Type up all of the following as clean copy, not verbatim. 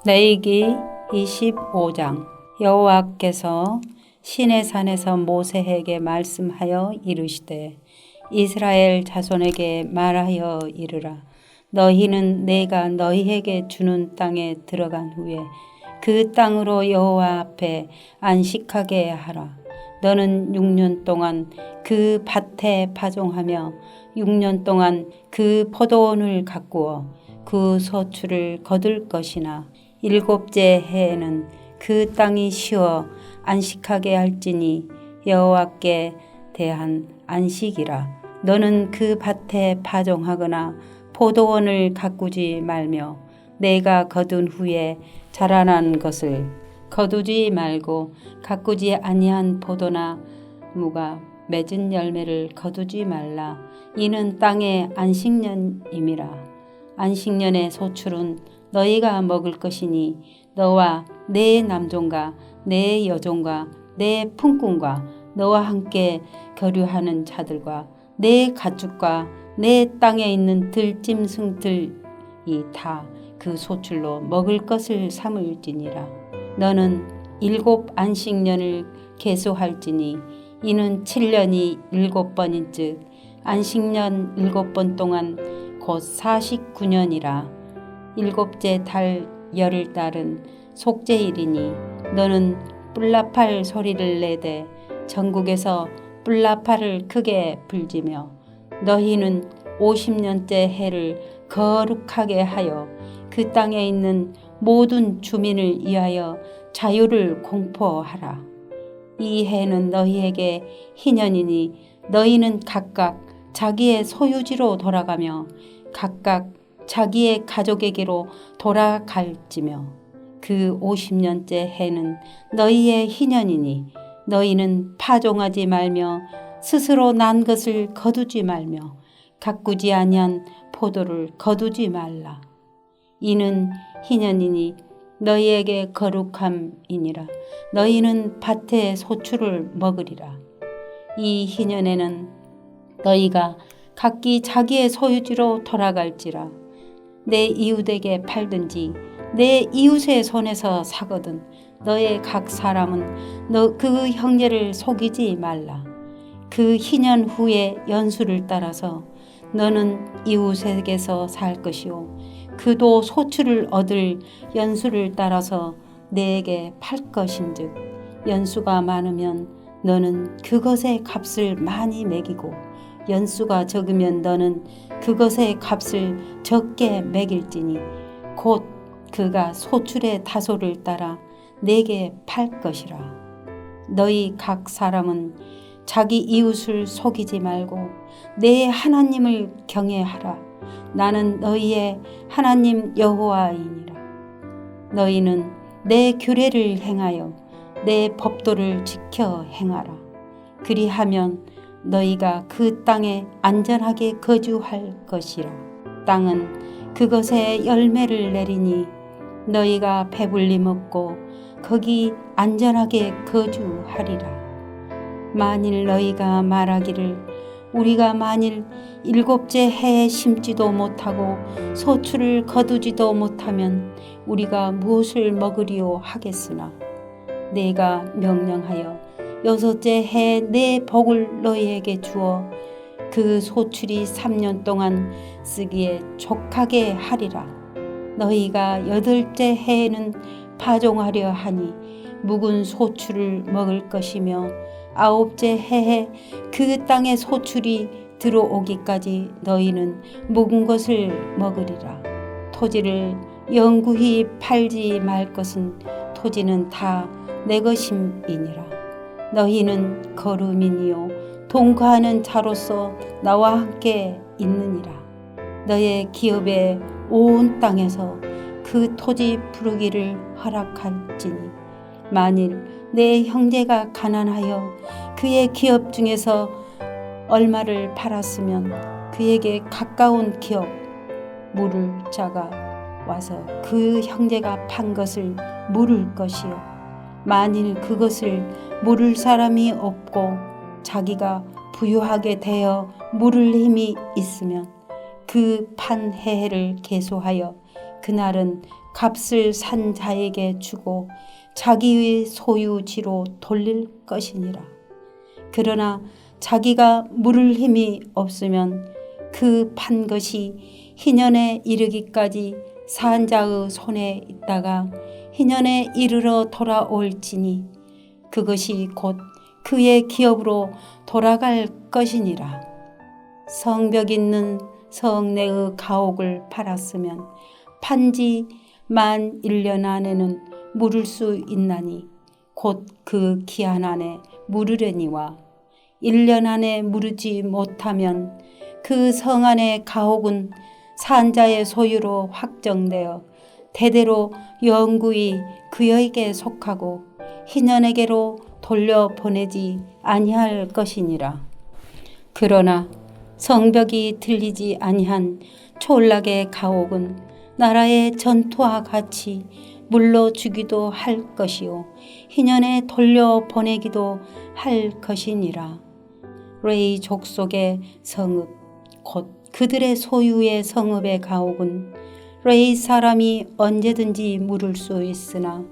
레위기 25장. 여호와께서 시내산에서 모세에게 말씀하여 이르시되 이스라엘 자손에게 말하여 이르라. 너희는 내가 너희에게 주는 땅에 들어간 후에 그 땅으로 여호와 앞에 안식하게 하라. 너는 6년 동안 그 밭에 파종하며 6년 동안 그 포도원을 가꾸어 그 소출을 거둘 것이나 7째 해에는 그 땅이 쉬어 안식하게 할지니 여호와께 대한 안식이라. 너는 그 밭에 파종하거나 포도원을 가꾸지 말며 내가 거둔 후에 자라난 것을 거두지 말고 가꾸지 아니한 포도나 무가 맺은 열매를 거두지 말라. 이는 땅의 안식년임이라. 안식년의 소출은 너희가 먹을 것이니 너와 내 남종과 내 여종과 내 품꾼과 너와 함께 거류하는 자들과 내 가축과 내 땅에 있는 들짐승들이 다 그 소출로 먹을 것을 삼을지니라. 너는 7 안식년을 계수할지니 이는 7년이 7번인즉 안식년 7번 동안 곧 49년이라. 7째 달 열흘달은 속죄일이니 너는 뿔나팔 소리를 내되 전국에서 뿔나팔을 크게 불지며 너희는 50년째 해를 거룩하게 하여 그 땅에 있는 모든 주민을 위하여 자유를 공포하라. 이 해는 너희에게 희년이니 너희는 각각 자기의 소유지로 돌아가며 각각 자기의 가족에게로 돌아갈지며 그 50년째 해는 너희의 희년이니 너희는 파종하지 말며 스스로 난 것을 거두지 말며 가꾸지 아니한 포도를 거두지 말라. 이는 희년이니 너희에게 거룩함이니라. 너희는 밭의 소출을 먹으리라. 이 희년에는 너희가 각기 자기의 소유지로 돌아갈지라. 내 이웃에게 팔든지 내 이웃의 손에서 사거든 너의 각 사람은 너 그 형제를 속이지 말라. 그 희년 후에 연수를 따라서 너는 이웃에게서 살 것이요 그도 소출을 얻을 연수를 따라서 내게 팔 것인즉 연수가 많으면 너는 그것의 값을 많이 매기고 연수가 적으면 너는 그것의 값을 적게 매길지니 곧 그가 소출의 다소를 따라 내게 팔 것이라. 너희 각 사람은 자기 이웃을 속이지 말고 내 하나님을 경외하라. 나는 너희의 하나님 여호와이니라. 너희는 내 규례를 행하여 내 법도를 지켜 행하라. 그리하면 너희가 그 땅에 안전하게 거주할 것이라. 땅은 그것의 열매를 내리니 너희가 배불리 먹고 거기 안전하게 거주하리라. 만일 너희가 말하기를 우리가 만일 7째 해에 심지도 못하고 소출을 거두지도 못하면 우리가 무엇을 먹으리요 하겠으나 내가 명령하여 6째 해에 내 복을 너희에게 주어 그 소출이 3년 동안 쓰기에 족하게 하리라. 너희가 8째 해에는 파종하려 하니 묵은 소출을 먹을 것이며 9째 해에 그 땅의 소출이 들어오기까지 너희는 묵은 것을 먹으리라. 토지를 영구히 팔지 말 것은 토지는 다 내 것임이니라. 너희는 거루민이요 동거하는 자로서 나와 함께 있느니라. 너의 기업의 온 땅에서 그 토지 부르기를 허락할지니 만일 내 형제가 가난하여 그의 기업 중에서 얼마를 팔았으면 그에게 가까운 기업 물을 자가 와서 그 형제가 판 것을 물을 것이요 만일 그것을 물을 사람이 없고 자기가 부유하게 되어 물을 힘이 있으면 그 판 해를 계수하여 그날은 값을 산 자에게 주고 자기의 소유지로 돌릴 것이니라. 그러나 자기가 물을 힘이 없으면 그 판 것이 희년에 이르기까지 산 자의 손에 있다가 희년에 이르러 돌아올지니 그것이 곧 그의 기업으로 돌아갈 것이니라. 성벽 있는 성내의 가옥을 팔았으면 판지 만 1년 안에는 물을 수 있나니 곧 그 기한 안에 물으려니와 1년 안에 물으지 못하면 그 성 안의 가옥은 산자의 소유로 확정되어 대대로 영구히 그에게 속하고 희년에게로 돌려보내지 아니할 것이니라. 그러나 성벽이 들리지 아니한 촌락의 가옥은 나라의 전투와 같이 물러주기도 할 것이요 희년에 돌려보내기도 할 것이니라. 레위 족속의 성읍 곧 그들의 소유의 성읍의 가옥은 레위 사람이 언제든지 물을 수 있으나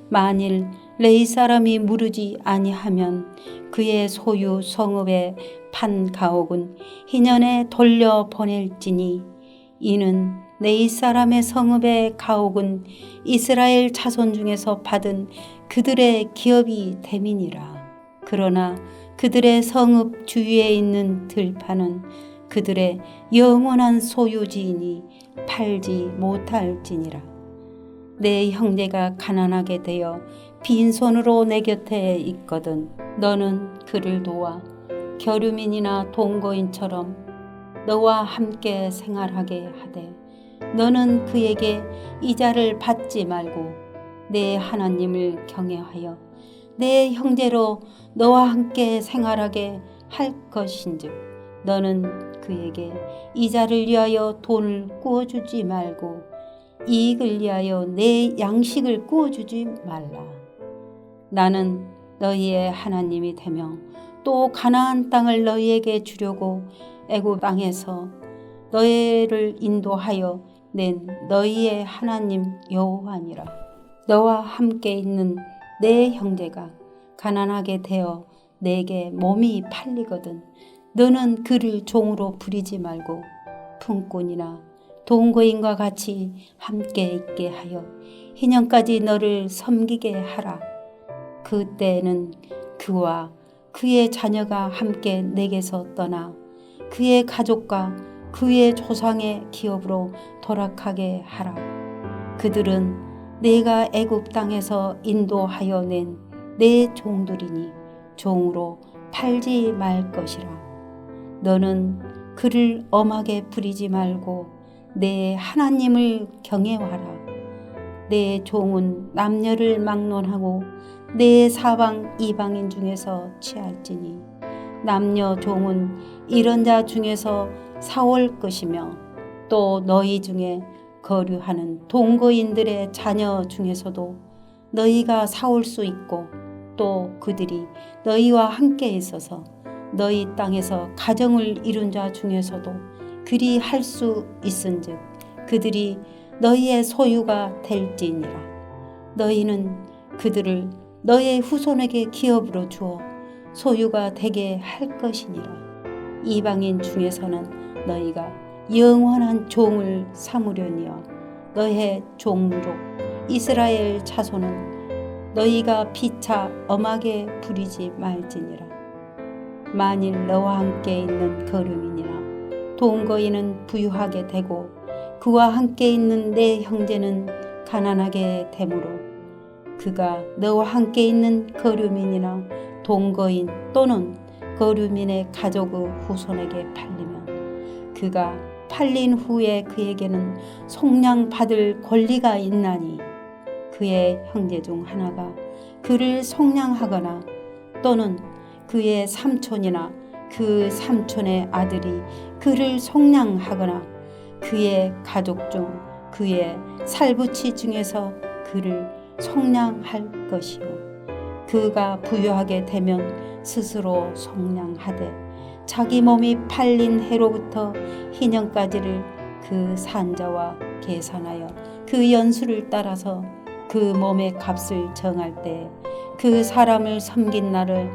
만일 레위 사람이 물으지 아니하면 그의 소유 성읍의 판 가옥은 희년에 돌려보낼지니 이는 레위 사람의 성읍의 가옥은 이스라엘 자손 중에서 받은 그들의 기업이 됨이니라. 그러나 그들의 성읍 주위에 있는 들판은 그들의 영원한 소유지이니 팔지 못할지니라. 내 형제가 가난하게 되어 빈손으로 내 곁에 있거든 너는 그를 도와 겨류민이나 동거인처럼 너와 함께 생활하게 하되 너는 그에게 이자를 받지 말고 내 하나님을 경외하여 내 형제로 너와 함께 생활하게 할 것인즉 너는 그에게 이자를 위하여 돈을 구워주지 말고 이익을 위하여 내 양식을 구워주지 말라. 나는 너희의 하나님이 되며 또 가나안 땅을 너희에게 주려고 애굽 땅에서 너희를 인도하여 낸 너희의 하나님 여호와니라. 너와 함께 있는 내 형제가 가난하게 되어 내게 몸이 팔리거든 너는 그를 종으로 부리지 말고 품꾼이나 동거인과 같이 함께 있게 하여 희년까지 너를 섬기게 하라. 그때에는 그와 그의 자녀가 함께 내게서 떠나 그의 가족과 그의 조상의 기업으로 돌아가게 하라. 그들은 내가 애굽 땅에서 인도하여 낸 내 종들이니 종으로 팔지 말 것이라. 너는 그를 엄하게 부리지 말고 내 하나님을 경외하라. 내 종은 남녀를 막론하고 내 사방 이방인 중에서 취할지니 남녀 종은 이런 자 중에서 사올 것이며 또 너희 중에 거류하는 동거인들의 자녀 중에서도 너희가 사올 수 있고 또 그들이 너희와 함께 있어서 너희 땅에서 가정을 이룬 자 중에서도 그리 할 수 있은즉 그들이 너희의 소유가 될지니라. 너희는 그들을 너희의 후손에게 기업으로 주어 소유가 되게 할 것이니라. 이방인 중에서는 너희가 영원한 종을 삼으려니와 너희의 종족 이스라엘 자손은 너희가 피차 엄하게 부리지 말지니라. 만일 너와 함께 있는 거류민이나 동거인은 부유하게 되고 그와 함께 있는 내 형제는 가난하게 되므로 그가 너와 함께 있는 거류민이나 동거인 또는 거류민의 가족의 후손에게 팔리면 그가 팔린 후에 그에게는 속량받을 권리가 있나니 그의 형제 중 하나가 그를 속량하거나 또는 그의 삼촌이나 그 삼촌의 아들이 그를 속량하거나 그의 가족 중 그의 살부치 중에서 그를 속량할 것이요 그가 부유하게 되면 스스로 속량하되 자기 몸이 팔린 해로부터 희년까지를 그 산자와 계산하여 그 그 연수를 따라서 그 몸의 값을 정할 때 그 사람을 섬긴 날을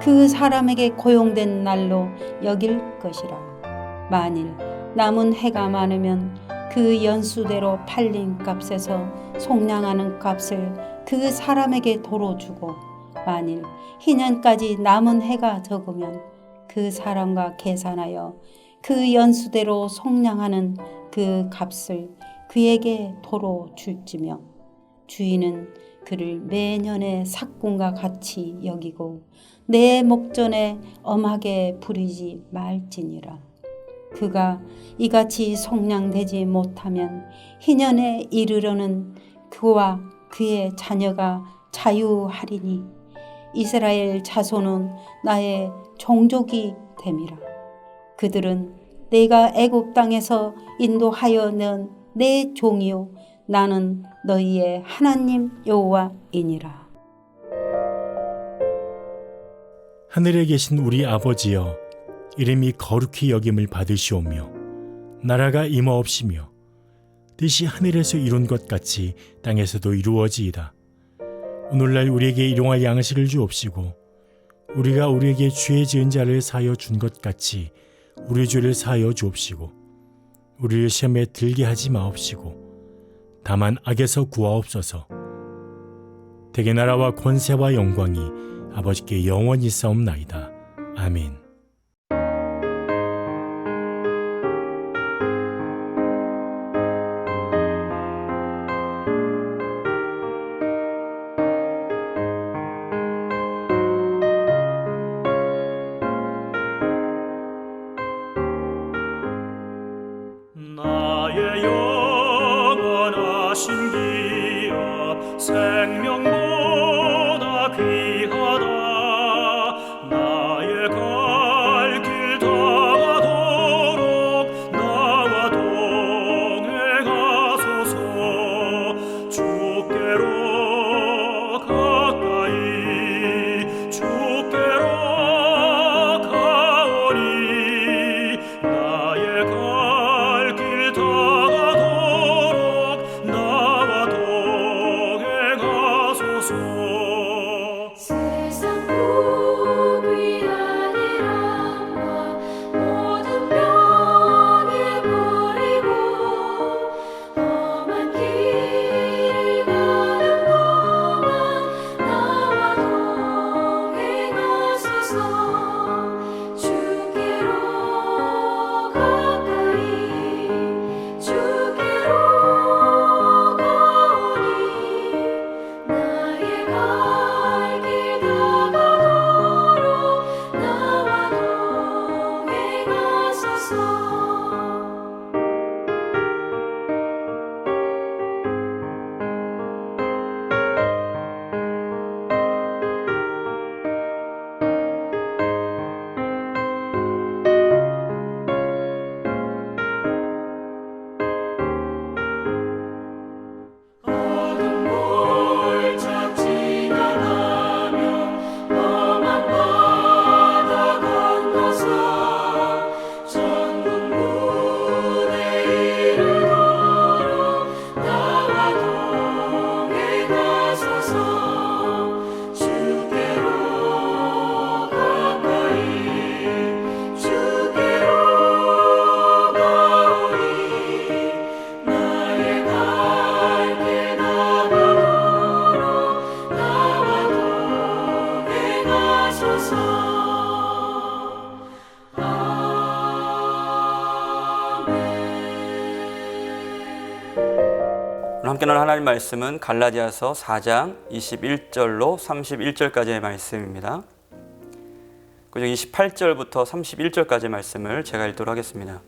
그 사람에게 고용된 날로 여길 것이라. 만일 남은 해가 많으면 그 연수대로 팔린 값에서 속량하는 값을 그 사람에게 도로 주고, 만일 희년까지 남은 해가 적으면 그 사람과 계산하여 그 연수대로 속량하는 그 값을 그에게 도로 줄지며, 주인은 그를 매년의 삭군과 같이 여기고 내 목전에 엄하게 부리지 말지니라. 그가 이같이 속량되지 못하면 희년에 이르러는 그와 그의 자녀가 자유하리니 이스라엘 자손은 나의 종족이 됨이라. 그들은 내가 애굽 땅에서 인도하여 낸 내 종이요 나는 너희의 하나님 여호와이니라. 하늘에 계신 우리 아버지여, 이름이 거룩히 여김을 받으시오며 나라가 임하옵시며 뜻이 하늘에서 이룬 것 같이 땅에서도 이루어지이다. 오늘날 우리에게 일용할 양식을 주옵시고 우리가 우리에게 죄 지은 자를 사하여 준 것 같이 우리 죄를 사하여 주옵시고 우리를 시험에 들게 하지 마옵시고 다만 악에서 구하옵소서. 대개 나라와 권세와 영광이 아버지께 영원히 있사옵나이다. 아멘. 나의 영원하신 기업 생명보다 귀하다. 나의 갈 길 다가도록 나와 동행하소서. 주께로 가까이 주께로 가오니 나의 갈 길 다가도록 나와 동행하소서. 세상 복 위한 일함과 모든 병에 버리고 험한 길을 가는 동안 나와 동행하소서. 주께로 가까이 주께로 가오니 나의 갈 길 다가도록 나와 동행하소서. 어둠 골짝 지나가며 험한 바다 건너서 천국문에 이르도록 나와 동행하소서. 주께로 가까이 주께로 가오니 나의 갈 길 다가도록 나와 동행하소서. 오늘 함께 나눌 하나님 말씀은 갈라디아서 4장 21절로 31절까지의 말씀입니다. 그중 28절부터 31절까지의 말씀을 제가 읽도록 하겠습니다.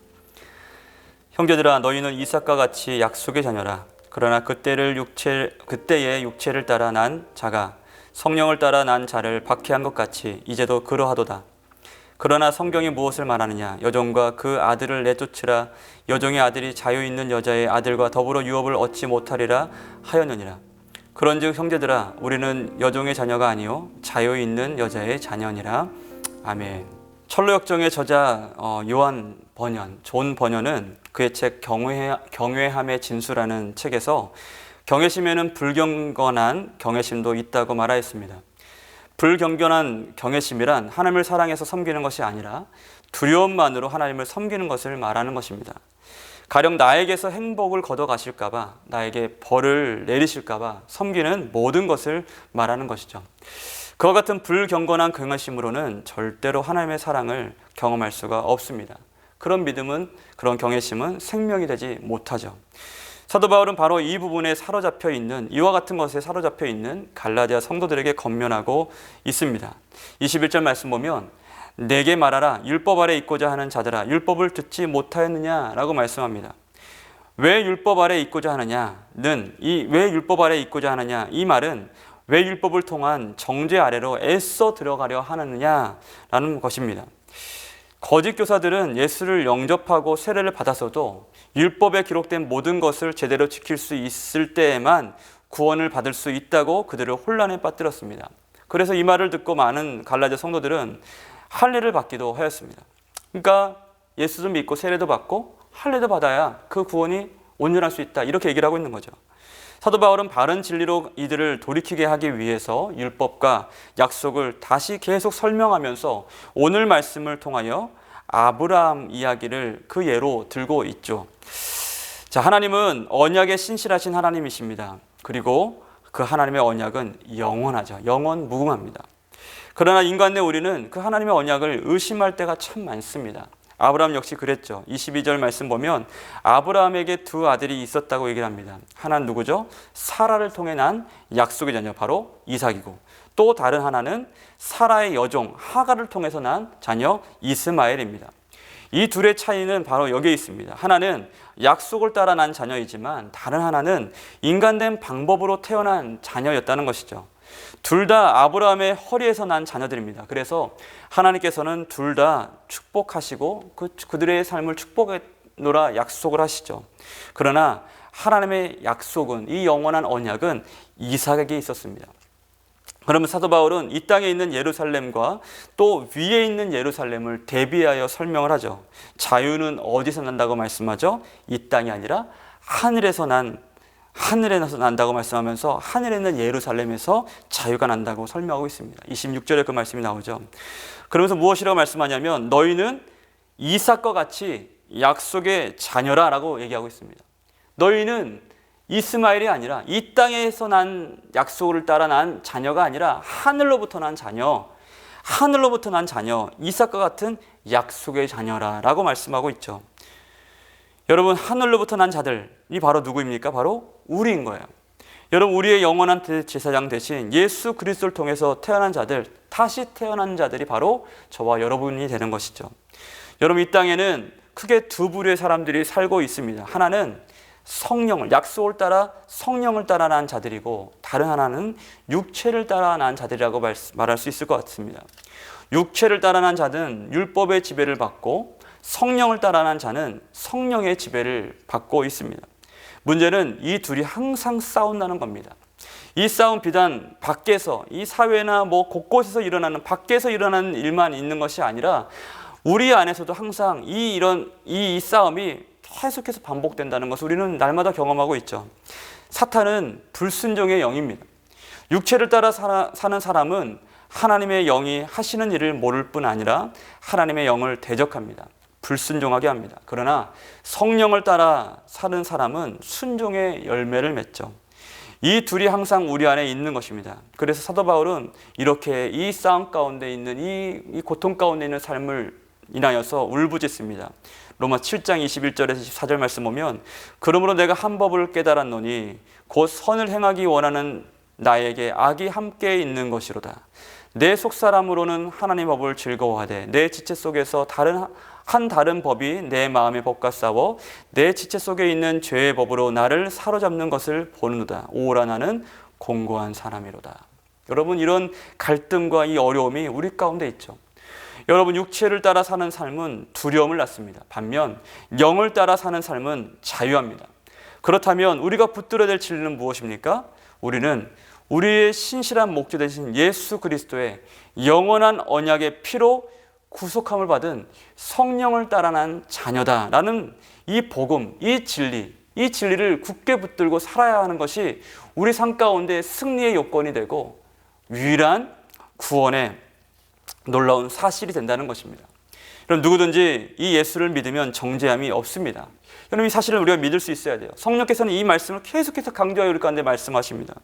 형제들아, 너희는 이삭과 같이 약속의 자녀라. 그러나 그때의 육체를 따라 난 자가 성령을 따라 난 자를 박해한 것 같이 이제도 그러하도다. 그러나 성경이 무엇을 말하느냐? 여종과 그 아들을 내쫓으라. 여종의 아들이 자유 있는 여자의 아들과 더불어 유업을 얻지 못하리라 하였느니라. 그런즉 형제들아, 우리는 여종의 자녀가 아니요 자유 있는 여자의 자녀니라. 아멘. 철로역정의 저자 존 번연은 그의 책 경외함의 진수라는 책에서 경외심에는 불경건한 경외심도 있다고 말하였습니다. 불경건한 경외심이란 하나님을 사랑해서 섬기는 것이 아니라 두려움만으로 하나님을 섬기는 것을 말하는 것입니다. 가령 나에게서 행복을 걷어가실까 봐, 나에게 벌을 내리실까 봐 섬기는 모든 것을 말하는 것이죠. 그와 같은 불경건한 경외심으로는 절대로 하나님의 사랑을 경험할 수가 없습니다. 그런 믿음은, 그런 경외심은 생명이 되지 못하죠. 사도 바울은 바로 이 부분에 사로잡혀 있는, 이와 같은 것에 사로잡혀 있는 갈라디아 성도들에게 권면하고 있습니다. 21절 말씀 보면 내게 말하라, 율법 아래 있고자 하는 자들아, 율법을 듣지 못하였느냐라고 말씀합니다. 왜 율법 아래 있고자 하느냐는, 왜 율법 아래 있고자 하느냐, 이 말은 왜 율법을 통한 정죄 아래로 애써 들어가려 하느냐라는 것입니다. 거짓 교사들은 예수를 영접하고 세례를 받았어도 율법에 기록된 모든 것을 제대로 지킬 수 있을 때에만 구원을 받을 수 있다고 그들을 혼란에 빠뜨렸습니다. 그래서 이 말을 듣고 많은 갈라디아 성도들은 할례를 받기도 하였습니다. 그러니까 예수 좀 믿고 세례도 받고 할례도 받아야 그 구원이 온전할 수 있다, 이렇게 얘기를 하고 있는 거죠. 사도 바울은 바른 진리로 이들을 돌이키게 하기 위해서 율법과 약속을 다시 계속 설명하면서 오늘 말씀을 통하여 아브라함 이야기를 그 예로 들고 있죠. 자, 하나님은 언약에 신실하신 하나님이십니다. 그리고 그 하나님의 언약은 영원하죠. 영원 무궁합니다. 그러나 인간의 우리는 그 하나님의 언약을 의심할 때가 참 많습니다. 아브라함 역시 그랬죠. 22절 말씀 보면 아브라함에게 두 아들이 있었다고 얘기를 합니다. 하나는 누구죠? 사라를 통해 난 약속의 자녀, 바로 이삭이고, 또 다른 하나는 사라의 여종 하갈을 통해서 난 자녀 이스마엘입니다. 이 둘의 차이는 바로 여기에 있습니다. 하나는 약속을 따라 난 자녀이지만 다른 하나는 인간된 방법으로 태어난 자녀였다는 것이죠. 둘 다 아브라함의 허리에서 난 자녀들입니다. 그래서 하나님께서는 둘 다 축복하시고 그들의 삶을 축복하노라 약속을 하시죠. 그러나 하나님의 약속은, 이 영원한 언약은 이삭에게 있었습니다. 그러면 사도 바울은 이 땅에 있는 예루살렘과 또 위에 있는 예루살렘을 대비하여 설명을 하죠. 자유는 어디서 난다고 말씀하죠? 이 땅이 아니라 하늘에서 난다고 말씀하면서 하늘에 있는 예루살렘에서 자유가 난다고 설명하고 있습니다. 26절에 그 말씀이 나오죠. 그러면서 무엇이라고 말씀하냐면 너희는 이삭과 같이 약속의 자녀라 라고 얘기하고 있습니다. 너희는 이스마엘이 아니라 이 땅에서 난 약속을 따라 난 자녀가 아니라 하늘로부터 난 자녀, 이삭과 같은 약속의 자녀라 라고 말씀하고 있죠. 여러분, 하늘로부터 난 자들이 바로 누구입니까? 바로 우리인 거예요. 여러분, 우리의 영원한 제사장 대신 예수 그리스도를 통해서 태어난 자들, 다시 태어난 자들이 바로 저와 여러분이 되는 것이죠. 여러분, 이 땅에는 크게 두 부류의 사람들이 살고 있습니다. 하나는 약속을 따라 성령을 따라 난 자들이고, 다른 하나는 육체를 따라 난 자들이라고 말할 수 있을 것 같습니다. 육체를 따라 난 자는 율법의 지배를 받고, 성령을 따라 난 자는 성령의 지배를 받고 있습니다. 문제는 이 둘이 항상 싸운다는 겁니다. 이 싸움 비단 밖에서, 이 사회나 곳곳에서 일어나는, 밖에서 일어나는 일만 있는 것이 아니라 우리 안에서도 항상 이 싸움이 계속해서 반복된다는 것을 우리는 날마다 경험하고 있죠. 사탄은 불순종의 영입니다. 육체를 따라 사는 사람은 하나님의 영이 하시는 일을 모를 뿐 아니라 하나님의 영을 대적합니다. 불순종하게 합니다. 그러나 성령을 따라 사는 사람은 순종의 열매를 맺죠. 이 둘이 항상 우리 안에 있는 것입니다. 그래서 사도 바울은 이렇게 이 싸움 가운데 있는, 이 고통 가운데 있는 삶을 인하여서 울부짖습니다. 로마 7장 21절에서 24절 말씀 보면 그러므로 내가 한 법을 깨달았노니 곧 선을 행하기 원하는 나에게 악이 함께 있는 것이로다. 내 속사람으로는 하나님의 법을 즐거워하되 내 지체 속에서 다른 법이 내 마음의 법과 싸워 내 지체 속에 있는 죄의 법으로 나를 사로잡는 것을 보는도다. 오라 나는 공고한 사람이로다. 여러분, 이런 갈등과 이 어려움이 우리 가운데 있죠. 여러분, 육체를 따라 사는 삶은 두려움을 낳습니다. 반면 영을 따라 사는 삶은 자유합니다. 그렇다면 우리가 붙들어야 될 진리는 무엇입니까? 우리는 우리의 신실한 목자 되신 예수 그리스도의 영원한 언약의 피로 구속함을 받은 성령을 따라 난 자녀다라는 이 복음, 이 진리를 굳게 붙들고 살아야 하는 것이 우리 삶 가운데 승리의 요건이 되고 유일한 구원의 놀라운 사실이 된다는 것입니다. 여러분, 누구든지 이 예수를 믿으면 정죄함이 없습니다. 여러분, 이 사실을 우리가 믿을 수 있어야 돼요. 성령께서는 이 말씀을 계속해서 강조하여 우리 가운데 말씀하십니다.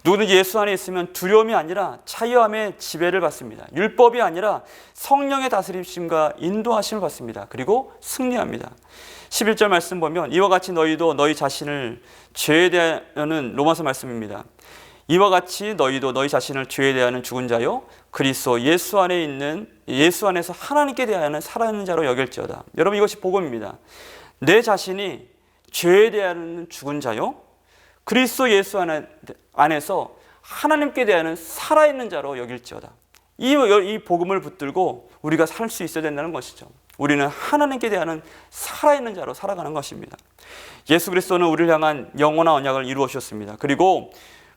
누구든지 예수 안에 있으면 두려움이 아니라 자유함의 지배를 받습니다. 율법이 아니라 성령의 다스림과 인도하심을 받습니다. 그리고 승리합니다. 11절 말씀 보면 이와 같이 너희도 너희 자신을 죄에 대하여는, 로마서 말씀입니다. 이와 같이 너희도 너희 자신을 죄에 대하여는 죽은 자요 그리스도 예수 안에서 하나님께 대하여는 살아있는 자로 여길지어다. 여러분, 이것이 복음입니다. 내 자신이 죄에 대하여는 죽은 자요 그리스도 예수 안에서 하나님께 대하여는 살아있는 자로 여길지어다. 이 복음을 붙들고 우리가 살 수 있어야 된다는 것이죠. 우리는 하나님께 대하여는 살아있는 자로 살아가는 것입니다. 예수 그리스도는 우리를 향한 영원한 언약을 이루어 주셨습니다. 그리고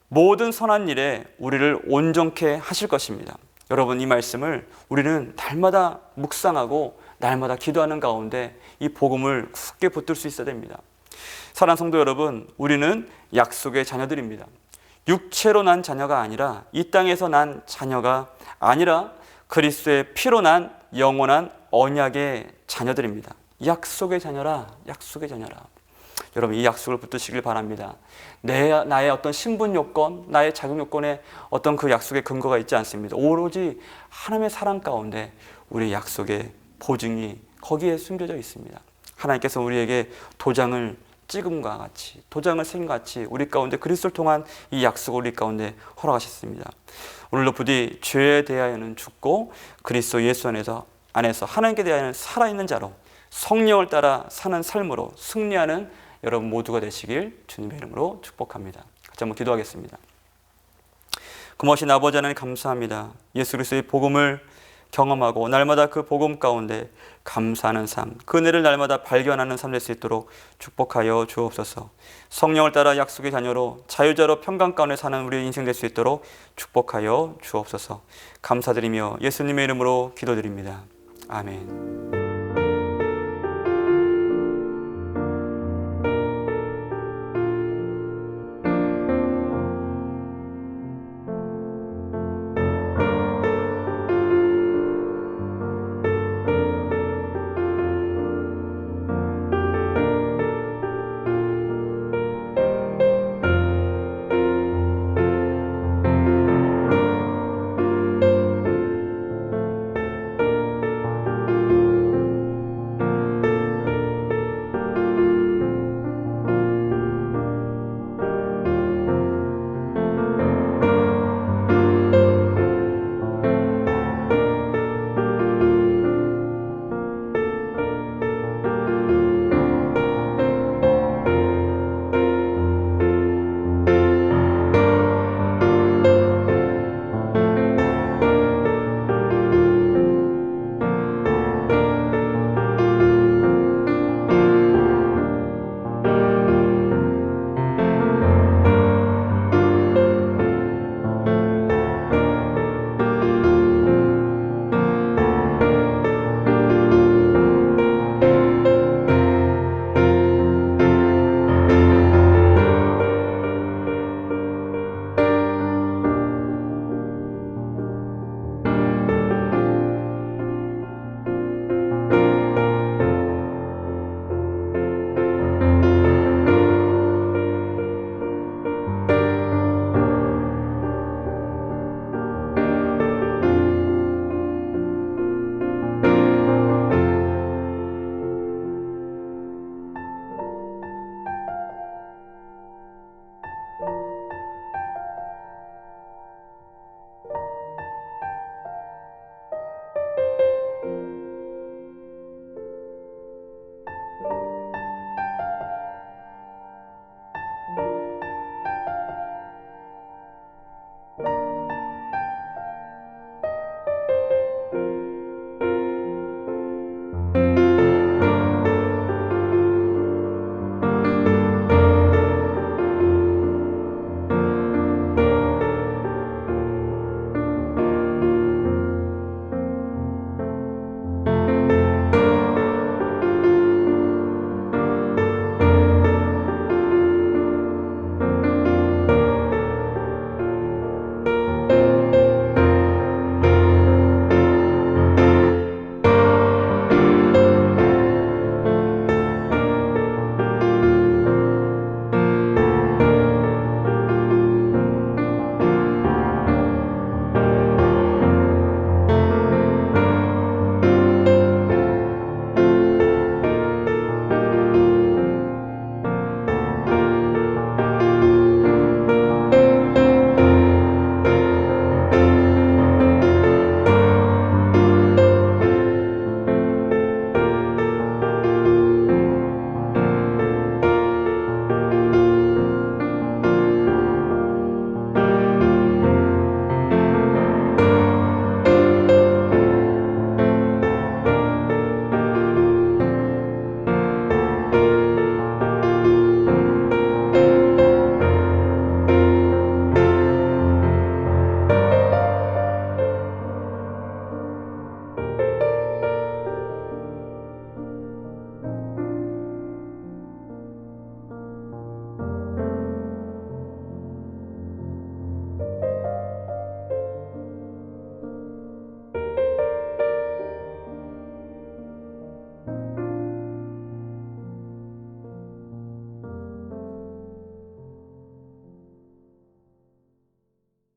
모든 선한 일에 우리를 온전케 하실 것입니다. 여러분, 이 말씀을 우리는 날마다 묵상하고 날마다 기도하는 가운데 이 복음을 굳게 붙들 수 있어야 됩니다. 사랑하는 성도 여러분, 우리는 약속의 자녀들입니다. 육체로 난 자녀가 아니라, 이 땅에서 난 자녀가 아니라 그리스도의 피로 난 영원한 언약의 자녀들입니다. 약속의 자녀라, 약속의 자녀라. 여러분, 이 약속을 붙드시길 바랍니다. 나의 어떤 신분 요건, 나의 자격 요건에 어떤 그 약속의 근거가 있지 않습니다. 오로지 하나님의 사랑 가운데 우리의 약속의 보증이 거기에 숨겨져 있습니다. 하나님께서 우리에게 도장을 찍음과 같이, 도장을 새김과 같이 우리 가운데 그리스도를 통한 이 약속을 우리 가운데 허락하셨습니다. 오늘도 부디 죄에 대하여는 죽고 그리스도 예수 안에서 하나님께 대하여는 살아있는 자로 성령을 따라 사는 삶으로 승리하는 여러분 모두가 되시길 주님의 이름으로 축복합니다. 같이 한번 기도하겠습니다. 고마우신 아버지 하나님, 감사합니다. 예수 그리스도의 복음을 경험하고 날마다 그 복음 가운데 감사하는 삶, 그 은혜를 날마다 발견하는 삶 될 수 있도록 축복하여 주옵소서. 성령을 따라 약속의 자녀로 자유자로 평강 가운데 사는 우리의 인생 될 수 있도록 축복하여 주옵소서. 감사드리며 예수님의 이름으로 기도드립니다. 아멘.